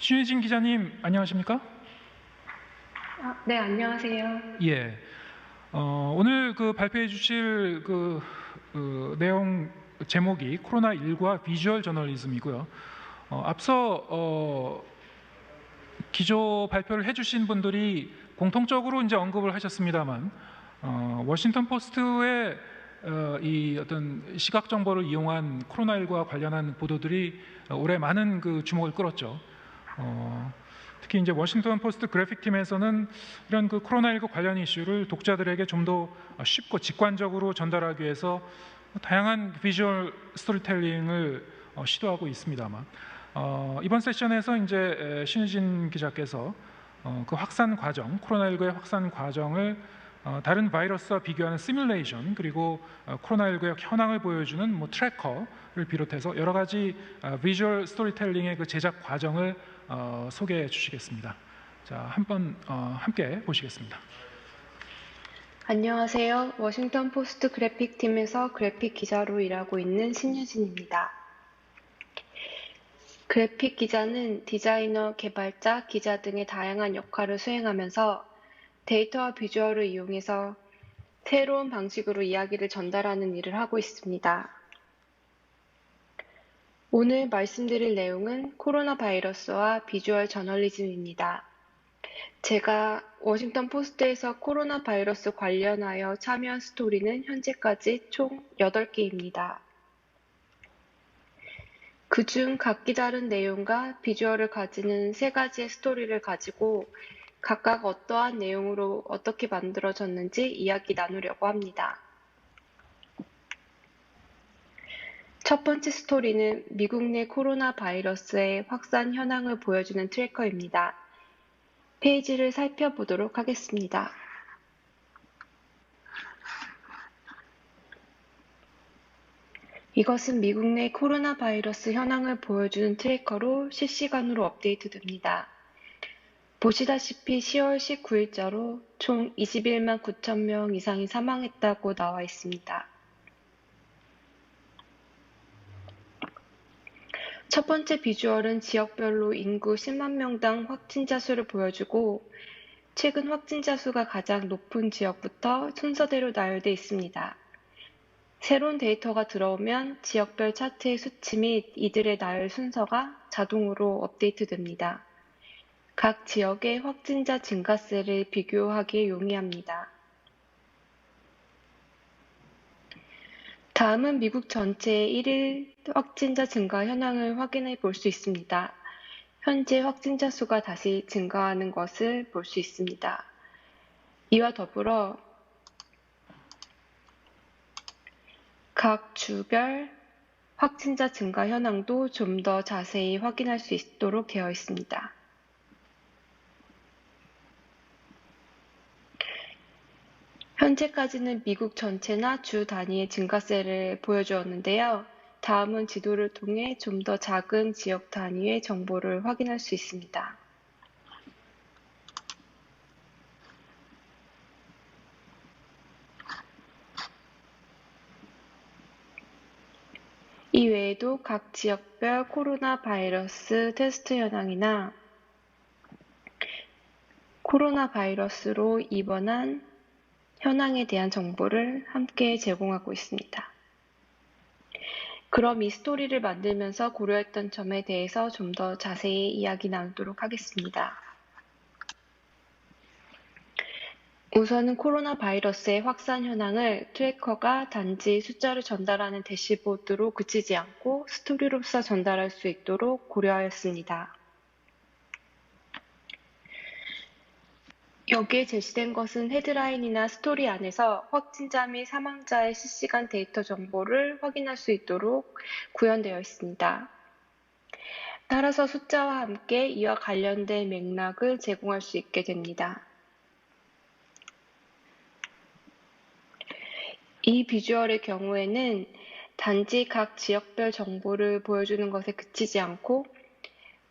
신혜진 기자님, 안녕하십니까? 네, 안녕하세요. 예. 오늘 발표해 주실 내용 제목이 코로나19와 비주얼 저널리즘이고요. 앞서 기조 발표를 해주신 분들이 공통적으로 이제 언급을 하셨습니다만, 워싱턴 포스트의 이 어떤 시각 정보를 이용한 코로나19와 관련한 보도들이 올해 많은 주목을 끌었죠. 특히 이제 워싱턴 포스트 그래픽 팀에서는 이런 코로나19 관련 이슈를 독자들에게 좀 더 쉽고 직관적으로 전달하기 위해서 다양한 비주얼 스토리텔링을 시도하고 있습니다만, 이번 세션에서 이제 신유진 기자께서 그 확산 과정, 코로나19의 확산 과정을 다른 바이러스와 비교하는 시뮬레이션, 그리고 코로나19의 현황을 보여주는 트래커를 비롯해서 여러 가지 비주얼 스토리텔링의 그 제작 과정을 소개해 주시겠습니다. 자, 한번 함께 보시겠습니다. 안녕하세요. 워싱턴 포스트 그래픽 팀에서 그래픽 기자로 일하고 있는 신유진입니다. 그래픽 기자는 디자이너, 개발자, 기자 등의 다양한 역할을 수행하면서 데이터와 비주얼을 이용해서 새로운 방식으로 이야기를 전달하는 일을 하고 있습니다. 오늘 말씀드릴 내용은 코로나 바이러스와 비주얼 저널리즘입니다. 제가 워싱턴 포스트에서 코로나 바이러스 관련하여 참여한 스토리는 현재까지 총 8개입니다. 그중 각기 다른 내용과 비주얼을 가지는 3가지의 스토리를 가지고 각각 어떠한 내용으로 어떻게 만들어졌는지 이야기 나누려고 합니다. 첫 번째 스토리는 미국 내 코로나 바이러스의 확산 현황을 보여주는 트래커입니다. 페이지를 살펴보도록 하겠습니다. 이것은 미국 내 코로나 바이러스 현황을 보여주는 트래커로 실시간으로 업데이트됩니다. 보시다시피 10월 19일자로 총 21만 9천 명 이상이 사망했다고 나와 있습니다. 첫 번째 비주얼은 지역별로 인구 10만 명당 확진자 수를 보여주고 최근 확진자 수가 가장 높은 지역부터 순서대로 나열되어 있습니다. 새로운 데이터가 들어오면 지역별 차트의 수치 및 이들의 나열 순서가 자동으로 업데이트됩니다. 각 지역의 확진자 증가세를 비교하기에 용이합니다. 다음은 미국 전체의 1일 확진자 증가 현황을 확인해 볼 수 있습니다. 현재 확진자 수가 다시 증가하는 것을 볼 수 있습니다. 이와 더불어 각 주별 확진자 증가 현황도 좀 더 자세히 확인할 수 있도록 되어 있습니다. 현재까지는 미국 전체나 주 단위의 증가세를 보여주었는데요. 다음은 지도를 통해 좀 더 작은 지역 단위의 정보를 확인할 수 있습니다. 이 외에도 각 지역별 코로나 바이러스 테스트 현황이나 코로나 바이러스로 입원한 현황에 대한 정보를 함께 제공하고 있습니다. 그럼 이 스토리를 만들면서 고려했던 점에 대해서 좀 더 자세히 이야기 나누도록 하겠습니다. 우선은 코로나 바이러스의 확산 현황을 트래커가 단지 숫자를 전달하는 대시보드로 그치지 않고 스토리로서 전달할 수 있도록 고려하였습니다. 여기에 제시된 것은 헤드라인이나 스토리 안에서 확진자 및 사망자의 실시간 데이터 정보를 확인할 수 있도록 구현되어 있습니다. 따라서 숫자와 함께 이와 관련된 맥락을 제공할 수 있게 됩니다. 이 비주얼의 경우에는 단지 각 지역별 정보를 보여주는 것에 그치지 않고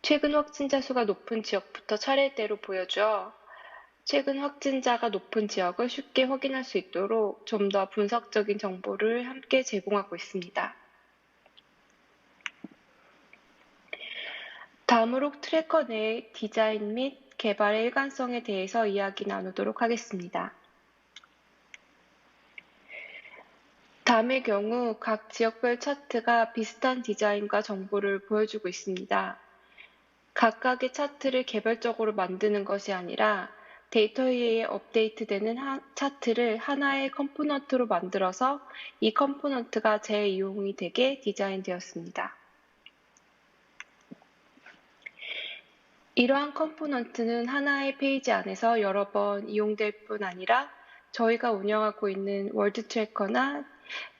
최근 확진자 수가 높은 지역부터 차례대로 보여주어 최근 확진자가 높은 지역을 쉽게 확인할 수 있도록 좀 더 분석적인 정보를 함께 제공하고 있습니다. 다음으로 트래커 내의 디자인 및 개발의 일관성에 대해서 이야기 나누도록 하겠습니다. 다음의 경우 각 지역별 차트가 비슷한 디자인과 정보를 보여주고 있습니다. 각각의 차트를 개별적으로 만드는 것이 아니라 데이터에 의해 업데이트되는 차트를 하나의 컴포넌트로 만들어서 이 컴포넌트가 재이용이 되게 디자인되었습니다. 이러한 컴포넌트는 하나의 페이지 안에서 여러 번 이용될 뿐 아니라 저희가 운영하고 있는 월드 트래커나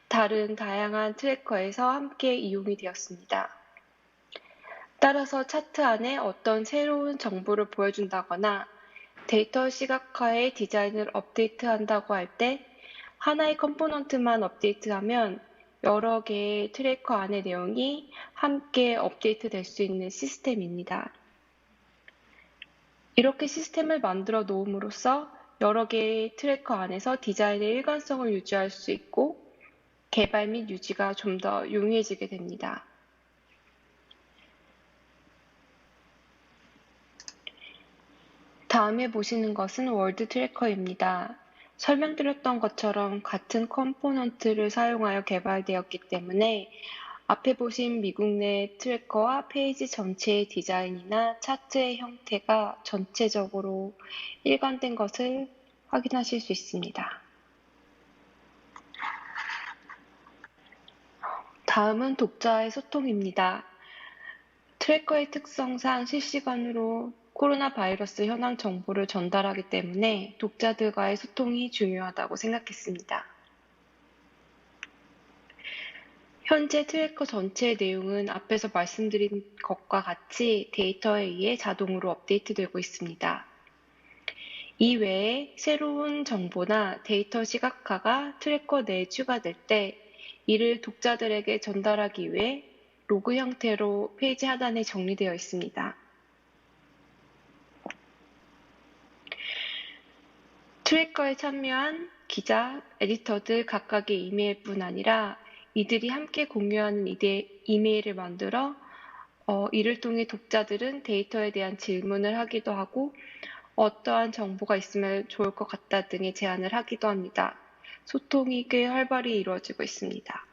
다른 다양한 트래커에서 함께 이용이 되었습니다. 따라서 차트 안에 어떤 새로운 정보를 보여준다거나 데이터 시각화의 디자인을 업데이트한다고 할 때 하나의 컴포넌트만 업데이트하면 여러 개의 트래커 안의 내용이 함께 업데이트 될 수 있는 시스템입니다. 이렇게 시스템을 만들어 놓음으로써 여러 개의 트래커 안에서 디자인의 일관성을 유지할 수 있고 개발 및 유지가 좀 더 용이해지게 됩니다. 다음에 보시는 것은 월드 트래커입니다. 설명드렸던 것처럼 같은 컴포넌트를 사용하여 개발되었기 때문에 앞에 보신 미국 내 트래커와 페이지 전체의 디자인이나 차트의 형태가 전체적으로 일관된 것을 확인하실 수 있습니다. 다음은 독자의 소통입니다. 트래커의 특성상 실시간으로 코로나 바이러스 현황 정보를 전달하기 때문에 독자들과의 소통이 중요하다고 생각했습니다. 현재 트래커 전체의 내용은 앞에서 말씀드린 것과 같이 데이터에 의해 자동으로 업데이트되고 있습니다. 이 외에 새로운 정보나 데이터 시각화가 트래커 내에 추가될 때 이를 독자들에게 전달하기 위해 로그 형태로 페이지 하단에 정리되어 있습니다. 트래커에 참여한 기자, 에디터들 각각의 이메일뿐 아니라 이들이 함께 공유하는 이메일을 만들어 이를 통해 독자들은 데이터에 대한 질문을 하기도 하고 어떠한 정보가 있으면 좋을 것 같다 등의 제안을 하기도 합니다. 소통이 꽤 활발히 이루어지고 있습니다.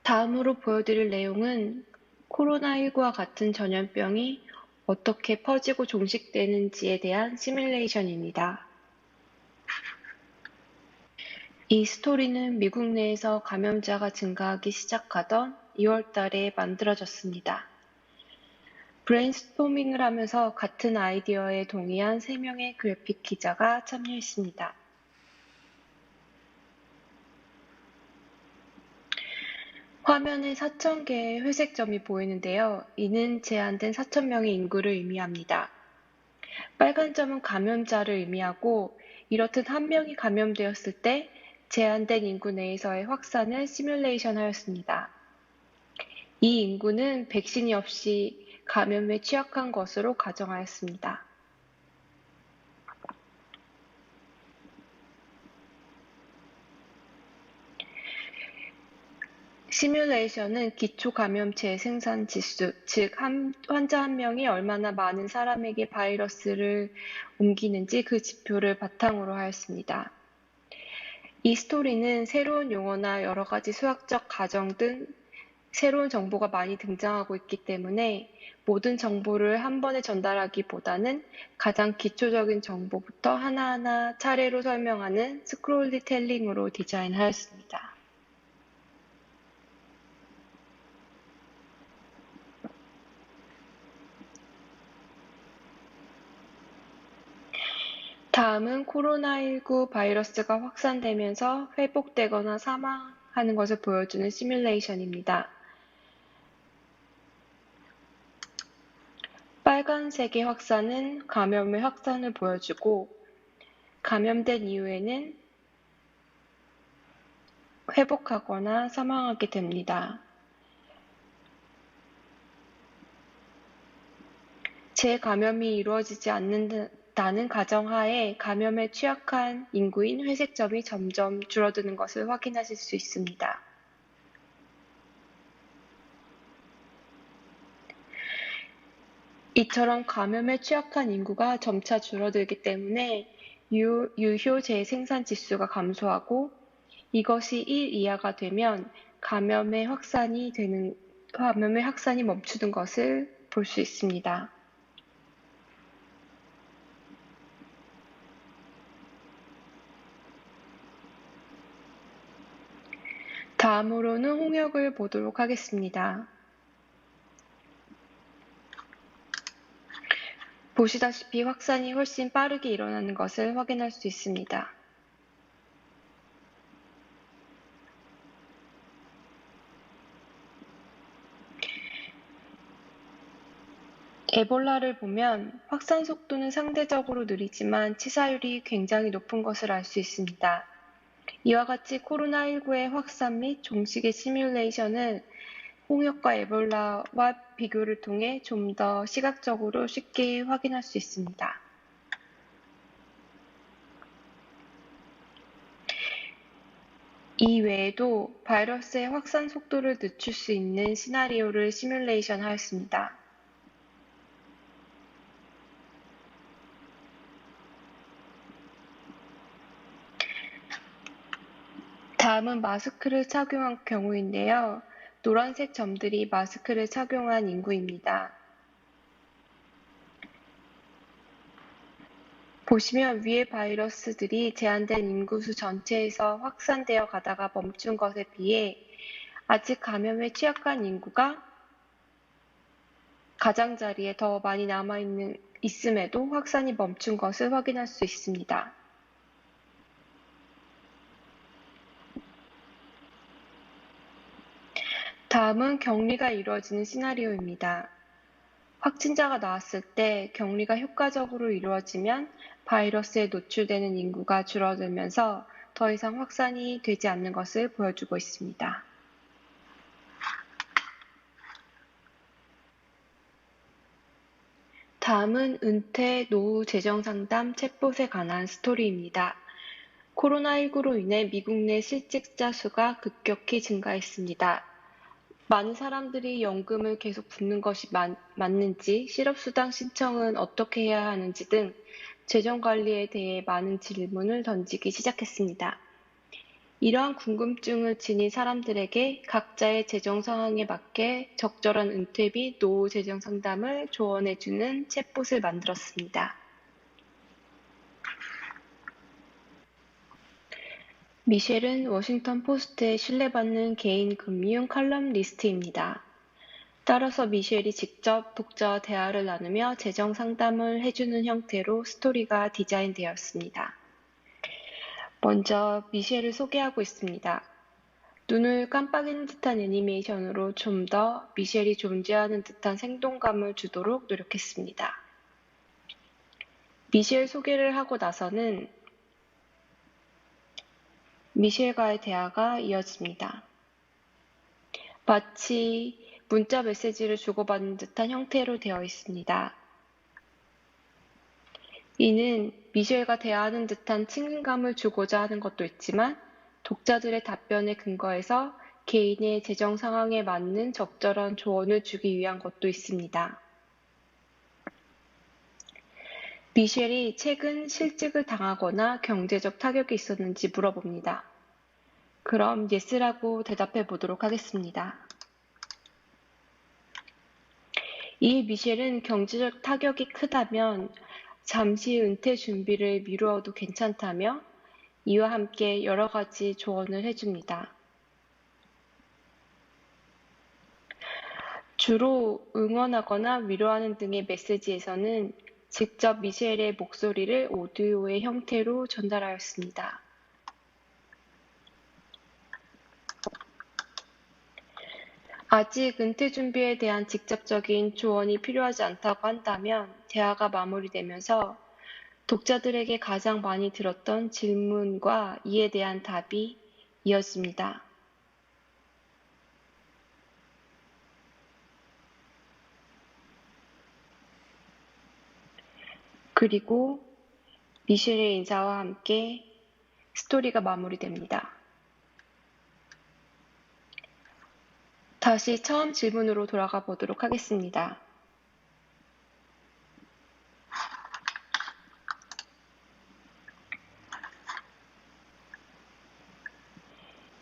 다음으로 보여드릴 내용은 코로나19와 같은 전염병이 어떻게 퍼지고 종식되는지에 대한 시뮬레이션입니다. 이 스토리는 미국 내에서 감염자가 증가하기 시작하던 2월 달에 만들어졌습니다. 브레인스토밍을 하면서 같은 아이디어에 동의한 3명의 그래픽 기자가 참여했습니다. 화면에 4,000개의 회색 점이 보이는데요. 이는 제한된 4,000명의 인구를 의미합니다. 빨간 점은 감염자를 의미하고 이렇듯 한 명이 감염되었을 때 제한된 인구 내에서의 확산을 시뮬레이션 하였습니다. 이 인구는 백신이 없이 감염에 취약한 것으로 가정하였습니다. 시뮬레이션은 기초 감염체의 생산 지수, 즉 환자 한 명이 얼마나 많은 사람에게 바이러스를 옮기는지 그 지표를 바탕으로 하였습니다. 이 스토리는 새로운 용어나 여러 가지 수학적 가정 등 새로운 정보가 많이 등장하고 있기 때문에 모든 정보를 한 번에 전달하기보다는 가장 기초적인 정보부터 하나하나 차례로 설명하는 스토리텔링으로 디자인하였습니다. 다음은 코로나19 바이러스가 확산되면서 회복되거나 사망하는 것을 보여주는 시뮬레이션입니다. 빨간색의 확산은 감염의 확산을 보여주고 감염된 이후에는 회복하거나 사망하게 됩니다. 재감염이 이루어지지 않는다는 가정하에 감염에 취약한 인구인 회색점이 점점 줄어드는 것을 확인하실 수 있습니다. 이처럼 감염에 취약한 인구가 점차 줄어들기 때문에 유효 재생산 지수가 감소하고 이것이 1 이하가 되면 감염의 확산이 멈추는 것을 볼 수 있습니다. 다음으로는 홍역을 보도록 하겠습니다. 보시다시피 확산이 훨씬 빠르게 일어나는 것을 확인할 수 있습니다. 에볼라를 보면 확산 속도는 상대적으로 느리지만 치사율이 굉장히 높은 것을 알 수 있습니다. 이와 같이 코로나19의 확산 및 종식의 시뮬레이션은 홍역과 에볼라와 비교를 통해 좀 더 시각적으로 쉽게 확인할 수 있습니다. 이 외에도 바이러스의 확산 속도를 늦출 수 있는 시나리오를 시뮬레이션 하였습니다. 다음은 마스크를 착용한 경우인데요. 노란색 점들이 마스크를 착용한 인구입니다. 보시면 위의 바이러스들이 제한된 인구수 전체에서 확산되어 가다가 멈춘 것에 비해 아직 감염에 취약한 인구가 가장자리에 더 많이 있음에도 확산이 멈춘 것을 확인할 수 있습니다. 다음은 격리가 이루어지는 시나리오입니다. 확진자가 나왔을 때 격리가 효과적으로 이루어지면 바이러스에 노출되는 인구가 줄어들면서 더 이상 확산이 되지 않는 것을 보여주고 있습니다. 다음은 은퇴, 노후 재정상담, 챗봇에 관한 스토리입니다. 코로나19로 인해 미국 내 실직자 수가 급격히 증가했습니다. 많은 사람들이 연금을 계속 붓는 것이 맞는지, 실업수당 신청은 어떻게 해야 하는지 등 재정관리에 대해 많은 질문을 던지기 시작했습니다. 이러한 궁금증을 지닌 사람들에게 각자의 재정 상황에 맞게 적절한 은퇴 및 노후 재정 상담을 조언해주는 챗봇을 만들었습니다. 미셸은 워싱턴 포스트에 신뢰받는 개인 금융 칼럼니스트입니다. 따라서 미셸이 직접 독자와 대화를 나누며 재정 상담을 해주는 형태로 스토리가 디자인되었습니다. 먼저 미셸을 소개하고 있습니다. 눈을 깜빡이는 듯한 애니메이션으로 좀 더 미셸이 존재하는 듯한 생동감을 주도록 노력했습니다. 미셸 소개를 하고 나서는 미셸과의 대화가 이어집니다. 마치 문자 메시지를 주고받는 듯한 형태로 되어 있습니다. 이는 미셸과 대화하는 듯한 친근감을 주고자 하는 것도 있지만 독자들의 답변에 근거해서 개인의 재정 상황에 맞는 적절한 조언을 주기 위한 것도 있습니다. 미셸이 최근 실직을 당하거나 경제적 타격이 있었는지 물어봅니다. 그럼 예스라고 대답해 보도록 하겠습니다. 이 미셸은 경제적 타격이 크다면 잠시 은퇴 준비를 미루어도 괜찮다며 이와 함께 여러 가지 조언을 해줍니다. 주로 응원하거나 위로하는 등의 메시지에서는 직접 미셸의 목소리를 오디오의 형태로 전달하였습니다. 아직 은퇴 준비에 대한 직접적인 조언이 필요하지 않다고 한다면 대화가 마무리되면서 독자들에게 가장 많이 들었던 질문과 이에 대한 답이 이어집니다. 그리고 미셸의 인사와 함께 스토리가 마무리됩니다. 다시 처음 질문으로 돌아가 보도록 하겠습니다.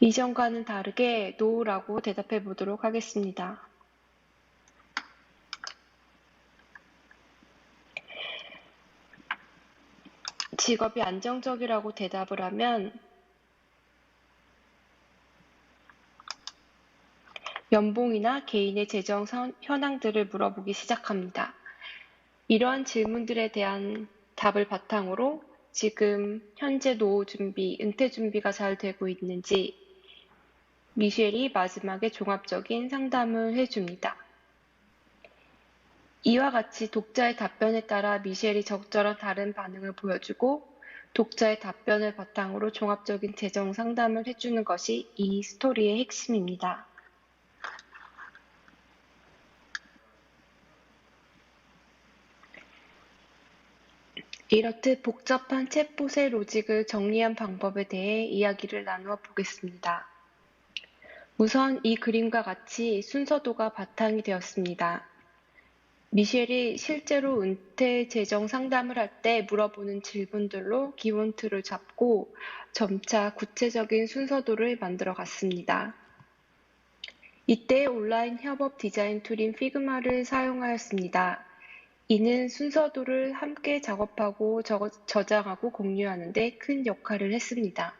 이전과는 다르게 노라고 대답해 보도록 하겠습니다. 직업이 안정적이라고 대답을 하면 연봉이나 개인의 재정 현황들을 물어보기 시작합니다. 이러한 질문들에 대한 답을 바탕으로 지금 현재 노후 준비, 은퇴 준비가 잘 되고 있는지 미셸이 마지막에 종합적인 상담을 해줍니다. 이와 같이 독자의 답변에 따라 미셸이 적절한 다른 반응을 보여주고 독자의 답변을 바탕으로 종합적인 재정 상담을 해주는 것이 이 스토리의 핵심입니다. 이렇듯 복잡한 챗봇의 로직을 정리한 방법에 대해 이야기를 나누어 보겠습니다. 우선 이 그림과 같이 순서도가 바탕이 되었습니다. 미셸이 실제로 은퇴 재정 상담을 할 때 물어보는 질문들로 기본 틀을 잡고 점차 구체적인 순서도를 만들어 갔습니다. 이때 온라인 협업 디자인 툴인 피그마를 사용하였습니다. 이는 순서도를 함께 작업하고 저장하고 공유하는 데 큰 역할을 했습니다.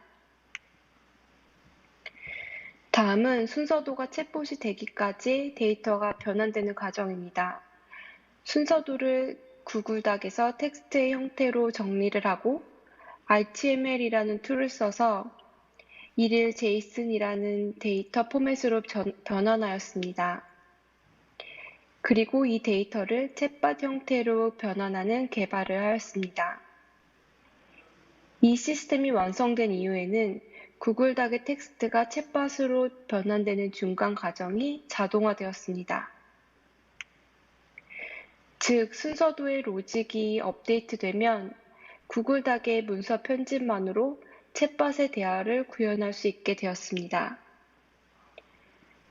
다음은 순서도가 챗봇이 되기까지 데이터가 변환되는 과정입니다. 순서도를 구글 닥에서 텍스트의 형태로 정리를 하고 RTML이라는 툴을 써서 이를 JSON이라는 데이터 포맷으로 변환하였습니다. 그리고 이 데이터를 챗봇 형태로 변환하는 개발을 하였습니다. 이 시스템이 완성된 이후에는 구글 닥의 텍스트가 챗봇으로 변환되는 중간 과정이 자동화되었습니다. 즉, 순서도의 로직이 업데이트되면 구글 닥의 문서 편집만으로 챗봇의 대화를 구현할 수 있게 되었습니다.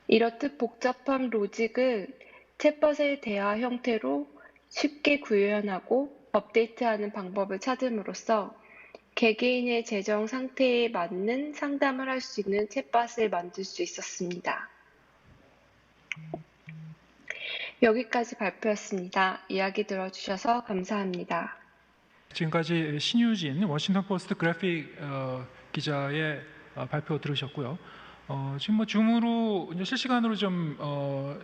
이렇듯 복잡한 로직을 챗봇의 대화 형태로 쉽게 구현하고 업데이트하는 방법을 찾음으로써 개개인의 재정 상태에 맞는 상담을 할 수 있는 챗봇을 만들 수 있었습니다. 여기까지 발표였습니다. 이야기 들어주셔서 감사합니다. 지금까지 신유진 워싱턴 포스트 그래픽 기자의 발표 들으셨고요. 지금 뭐 줌으로 이제 실시간으로 좀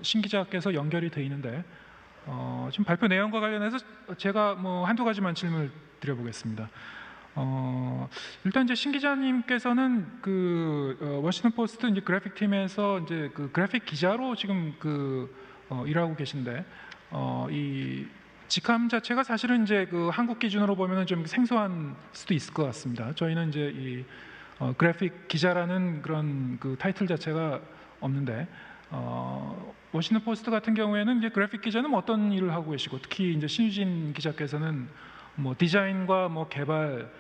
신 기자께서 연결이 돼 있는데 지금 발표 내용과 관련해서 제가 뭐 한두 가지만 질문을 드려보겠습니다. 일단 이제 신 기자님께서는 그 워싱턴 포스트 이제 그래픽 팀에서 이제 그 그래픽 기자로 지금 일하고 계신데 이 직함 자체가 사실은 이제 그 한국 기준으로 보면은 좀 생소한 수도 있을 것 같습니다. 저희는 이제 이 그래픽 기자라는 그런 그 타이틀 자체가 없는데 워싱턴 포스트 같은 경우에는 이제 그래픽 기자는 뭐 어떤 일을 하고 계시고 특히 이제 신유진 기자께서는 뭐 디자인과 뭐 개발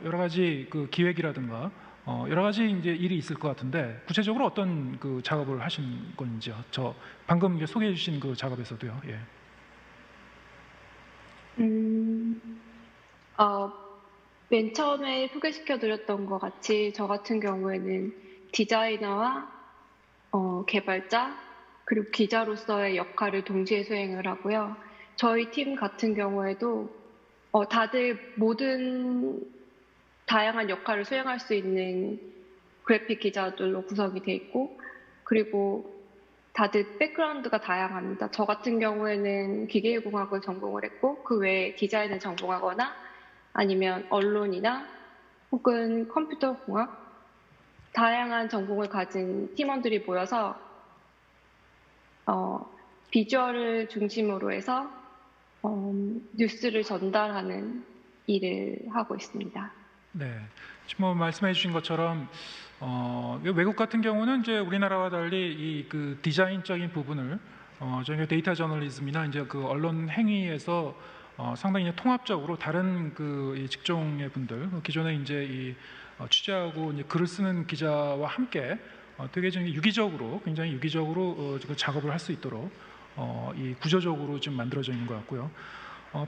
여러 가지 그 기획이라든가 여러 가지 이제 일이 있을 것 같은데 구체적으로 어떤 그 작업을 하신 건지요? 저 방금 이제 소개해 주신 그 작업에서도요. 예. 맨 처음에 소개시켜드렸던 것 같이 저 같은 경우에는 디자이너와 개발자 그리고 기자로서의 역할을 동시에 수행을 하고요. 저희 팀 같은 경우에도 다들 모든 다양한 역할을 수행할 수 있는 그래픽 기자들로 구성이 돼 있고 그리고 다들 백그라운드가 다양합니다. 저 같은 경우에는 기계공학을 전공을 했고 그 외에 디자인을 전공하거나 아니면 언론이나 혹은 컴퓨터공학 다양한 전공을 가진 팀원들이 모여서 비주얼을 중심으로 해서 뉴스를 전달하는 일을 하고 있습니다. 네, 지금 뭐 말씀해 주신 것처럼 외국 같은 경우는 이제 우리나라와 달리 이 그 디자인적인 부분을 저희가 데이터 저널리즘이나 이제 그 언론 행위에서 상당히 이제 통합적으로 다른 이 직종의 분들 기존에 이제 이 취재하고 이제 글을 쓰는 기자와 함께 되게 좀 굉장히 유기적으로 그 작업을 할 수 있도록 이 구조적으로 좀 만들어져 있는 것 같고요.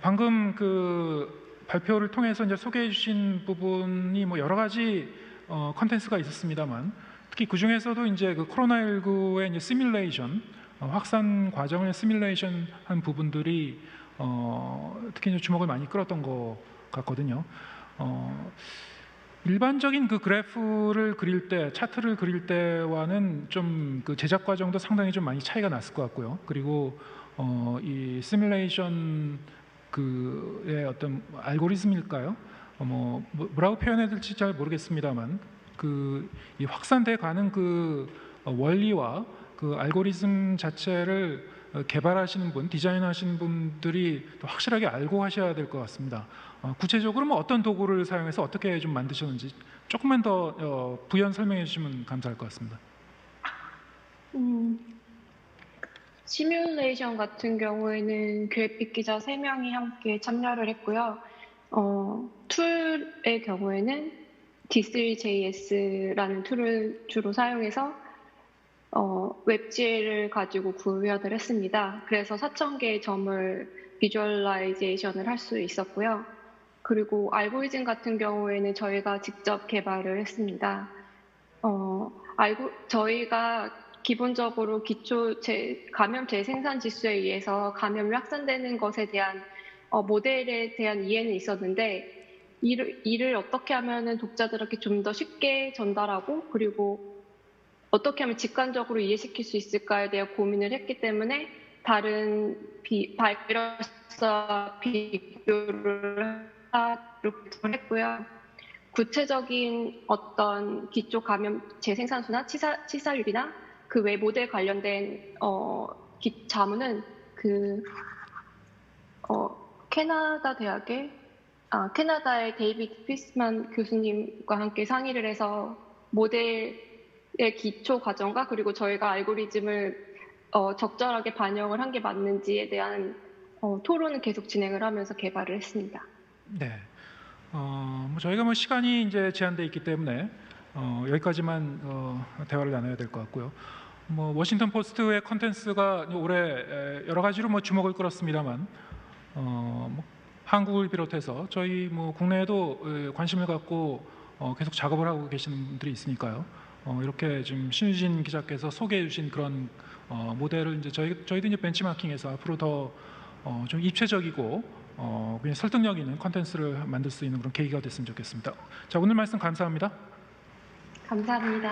방금 그 발표를 통해서 이제 소개해 주신 부분이 뭐 여러 가지 컨텐츠가 있었습니다만, 특히 그 중에서도 이제 그 코로나19의 이제 시뮬레이션, 확산 과정을 시뮬레이션한 부분들이 특히 이제 주목을 많이 끌었던 것 같거든요. 일반적인 그 그래프를 그릴 때, 차트를 그릴 때와는 좀 그 제작 과정도 상당히 좀 많이 차이가 났을 것 같고요. 그리고 이 시뮬레이션 그의 어떤 알고리즘일까요? 뭐라고 표현해야 될지 잘 모르겠습니다만, 그 이 확산돼 가는 그 원리와 그 알고리즘 자체를 개발하시는 분, 디자인하시는 분들이 또 확실하게 알고 하셔야 될 것 같습니다. 구체적으로 뭐 어떤 도구를 사용해서 어떻게 좀 만드셨는지 조금만 더 부연 설명해 주시면 감사할 것 같습니다. 시뮬레이션 같은 경우에는 그래픽 기자 3명이 함께 참여를 했고요. 툴의 경우에는 D3JS라는 툴을 주로 사용해서 웹GL을 가지고 구현을 했습니다. 그래서 4,000개의 점을 비주얼라이제이션을 할 수 있었고요. 그리고 알고리즘 같은 경우에는 저희가 직접 개발을 했습니다. 저희가 기본적으로 감염 재생산 지수에 의해서 감염이 확산되는 것에 대한 모델에 대한 이해는 있었는데, 이를 어떻게 하면 독자들에게 좀 더 쉽게 전달하고, 그리고 어떻게 하면 직관적으로 이해시킬 수 있을까에 대한 고민을 했기 때문에 다른 바이러스와 비교를 했고요. 구체적인 어떤 기초 감염 재생산수나 치사율이나 그 외 모델 관련된 자문은 캐나다의 데이비드 피스만 교수님과 함께 상의를 해서 모델의 기초 과정과 그리고 저희가 알고리즘을 적절하게 반영을 한 게 맞는지에 대한 토론을 계속 진행을 하면서 개발을 했습니다. 네. 저희가 뭐 시간이 이제 제한되어 있기 때문에 여기까지만 대화를 나눠야 될 것 같고요. 워싱턴 포스트의 컨텐츠가 올해 여러 가지로 주목을 끌었습니다만, 한국을 비롯해서 저희 국내에도 관심을 갖고 계속 작업을 하고 계시는 분들이 있으니까요. 이렇게 지금 신유진 기자께서 소개해 주신 그런 모델을 이제 저희도 이제 벤치마킹해서 앞으로 더 좀 입체적이고 그냥 설득력 있는 컨텐츠를 만들 수 있는 그런 계기가 됐으면 좋겠습니다. 자, 오늘 말씀 감사합니다. 감사합니다.